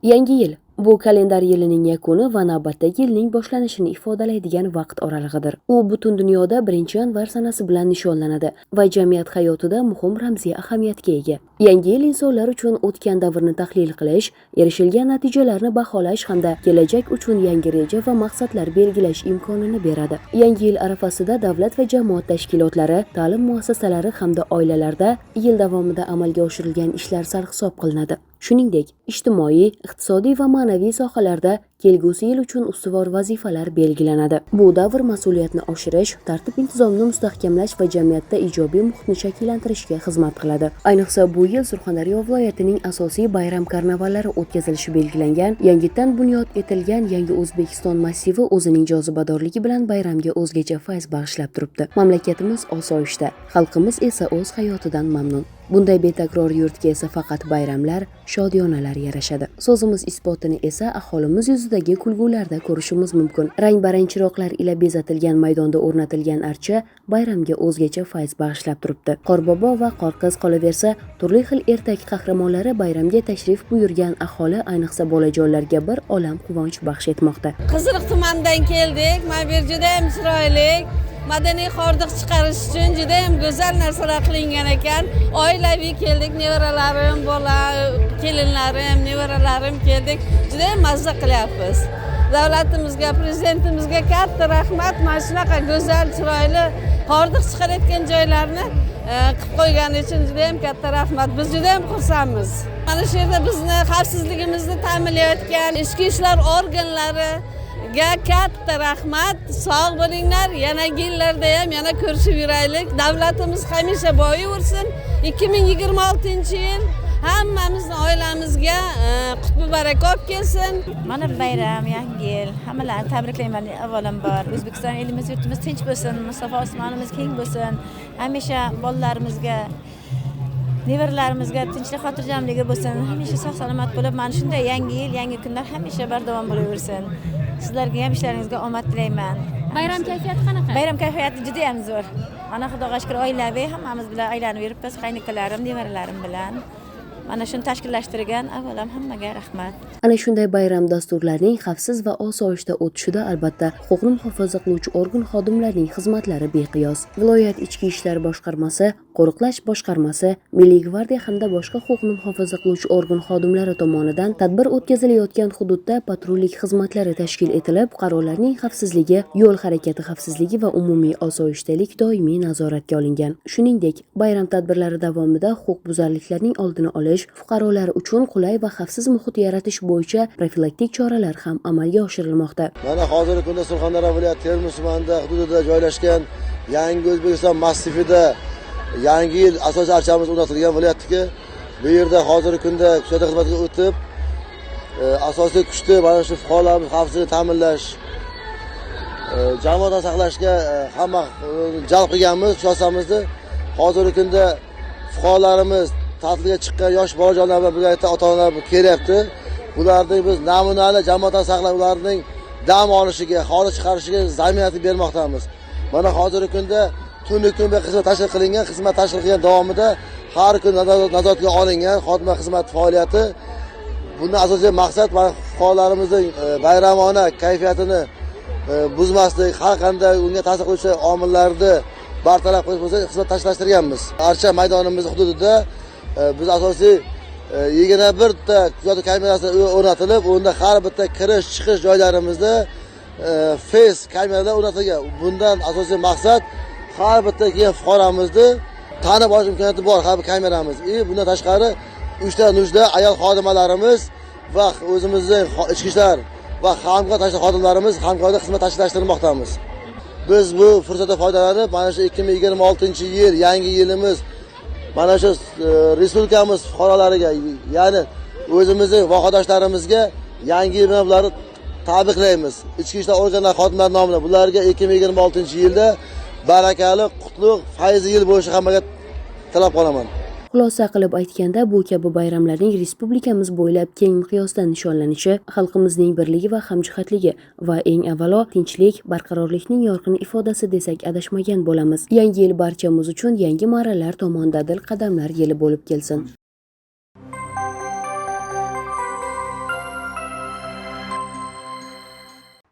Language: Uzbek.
Yangi yil bu kalendar yilining yakuni va navbatdagi yilning boshlanishini ifodalaydigan vaqt oralig'idir. U butun dunyoda 1-yanvar sanasi bilan nishonlanadi va jamiyat hayotida muhim ramziy ahamiyatga ega. Yangi yil insonlar uchun o'tgan davrni tahlil qilish, erishilgan natijalarni baholash hamda kelajak uchun yangi reja va maqsadlar belgilash imkonini beradi. Yangi yil arafasida davlat va jamoat tashkilotlari, ta'lim muassasalari hamda oilalarda yil davomida amalga oshirilgan ishlar sarhisob qilinadi. Shuningdek, ijtimoiy, iqtisodiy va ma'naviy sohalarda kelgusi yil uchun ustuvor vazifalar belgilanadi. Bu davr mas'uliyatni oshirish, tartib-intizomni mustahkamlash va jamiyatda ijobiy muhitni shakllantirishga xizmat qiladi. Ayniqsa bu yil Surxondaryo viloyatining asosiy bayram karnavallari o'tkazilishi belgilangan, yangitdan bunyod etilgan Yangi O'zbekiston massivi o'zining jozibadorligi bilan bayramga o'zgacha fayz bag'ishlab turibdi. Mamlakatimiz osoyishta, xalqimiz esa o'z hayotidan mamnun. Bunday betakror yurtga esa faqat bayramlar, shodiyonalar yarashadi. So'zimiz isbotini esa aholimiz yuzidagi kulgularda ko'rishimiz mumkin. Rang-barang chiroqlar ila bezatilgan maydonda o'rnatilgan archa bayramga o'zgacha fayz bag'ishlab turibdi. Qorbobo va Qorqiz qolaversa, turli xil ertak qahramonlari bayramga tashrif buyurgan aholi, ayniqsa bolajonlarga bir olam quvonch baxsh etmoqda. Qiziriq tumanidan keldik. Mana bu yer juda ham chiroyli. Madaniy hordiq chiqarish uchun juda ham go'zal narsalar qilingan ekan. Oilaviy keldik, nevaralarim, bola, kelinlarim, nevaralarim keldik. Juda ham mazza qilyapmiz. Davlatimizga, prezidentimizga katta rahmat. Mana shunaqa go'zal, chiroyli hordiq chiqarayotgan joylarni qilib qo'ygani uchun juda ham katta rahmat. Biz juda ham xursandmiz. Mana shu yerda bizni xavfsizligimizni ta'minlayotgan ichki ishlar organlari katta rahmat. Sog' bo'linglar. Yangi yillarda ham yana ko'rishib yuraylik. Davlatimiz hamisha boyaversin. 2026-yil hammamizning oilamizga qutbi baraka olib kelsin. Mana bayram, yangi yil. Hammalarni tabriklayman avvalambor. O'zbekiston elimiz, yurtimiz tinch bo'lsin, musaffo osmonimiz keng bo'lsin. Hamisha bolalarimizga, nevaralarimizga tinchlik, xotirjamligi bo'lsin. Hamisha sog' salomat bo'lib, mana shunday yangi yil, yangi kunlar hamisha bardavom bo'laversin. Sizlarga ham ishlaringizga omad tilayman. Bayram kayfiyati qanaqa? Bayram kayfiyati juda ham zo'r. Mana Xudoga shukr, oilaviy hammamiz bilan aylanib yuribmiz, qaynukalarim, nevaralarim bilan. Mana shuni tashkillashtirgan avvalam hammaga rahmat. Ana shunday bayram dasturlarining xavfsiz va osoyishta o'tishida albatta huquqni muhofaza qiluvchi organ xodimlarining xizmatlari beqiyos. Viloyat ichki ishlar boshqarmasi, qo'riqlash boshqarmasi, Milliy gvardiya hamda boshqa huquqni muhofaza qiluvchi organ xodimlari tomonidan tadbir o'tkazilayotgan hududda patrullik xizmatlari tashkil etilib, fuqarolarning xavfsizligi, yo'l harakati xavfsizligi va umumiy osoyishtalik doimiy nazoratga olingan. Shuningdek, bayram tadbirlari davomida huquqbuzarliklarning oldini olish, fuqarolar uchun qulay va xavfsiz muhit yaratish bo'yicha profilaktik choralar ham amalga oshirilmoqda. Mana hozirgi kunda Surxondaryo viloyati Termiz tumanida hududida joylashgan Yangi O'zbekiston massivida yangi yil asosiy archamiz o'rnatilgan viloyatdagi. Bu yerda hozirgi kunda kuzatuv xizmatiga o'tib, asosiy kuchni mana shu fuqarolarimiz xavfsizligini ta'minlash, jamoat saqlashga hamma jalb qilganmiz, xulosamizda. Hozirgi kunda fuqarolarimiz ta'tilga chiqqan yosh bolajonlar bilan birgalikda ota-onalar kelyapti. Ularning biz namunali jamoat saqlab, ularning dam olishiga, xorij chiqarishiga zaminat bermoqdamiz. Mana hozirgi kunda tunni kun xizmat tashkil qilingan, xizmat tashkil qilgan davomida har kun nazoratga olingan xodima xizmat faoliyati. Bundan asosiy maqsad fuqarolarimizning bayramona kayfiyatini buzmaslik, har qanday unga ta'sir qiluvchi omillarni bartaraf qilish bo'yicha xizmat tashkillashtirganmiz. Archa maydonimiz hududida biz asosiy 21 ta kuzatuv kamerasi o'rnatilib, unda har bitta kirish chiqish joylarimizda face kameralar o'rnatilgan. Bundan asosiy maqsad har bitta kelgan fuqaromizni tanib olish imkoniyati bor har bir kameramiz. Bundan tashqari 3 ta nujda ayol xodimalarimiz va o'zimizning ichki ishlar va hamkor tashkilot xodimlarimiz hamkorlikda xizmat tashkillashtirmoqdamiz. Biz bu fursatdan foydalanib, mana shu 2026-yil yangi yilimiz mana shu respublikamiz fuqarolariga, ya'ni o'zimizning vohadoshlarimizga yangi yil bilan tabriklaymiz. Ichki ishlar organlari xodimlari nomidan bularga 2026-yilda barakali, qutlug', fayzli yil bo'lishi hammaga tilab qolaman. Xulosa qilib aytganda, bu kabi bayramlarning respublikamiz bo'ylab keng miqyosda nishonlanishi xalqimizning birligi va hamjihatligi va eng avvalo tinchlik, barqarorlikning yorqin ifodasi desak adashmagan bo'lamiz. Yangi yil barchamiz uchun yangi marralar tomon dadil qadamlar yili bo'lib kelsin.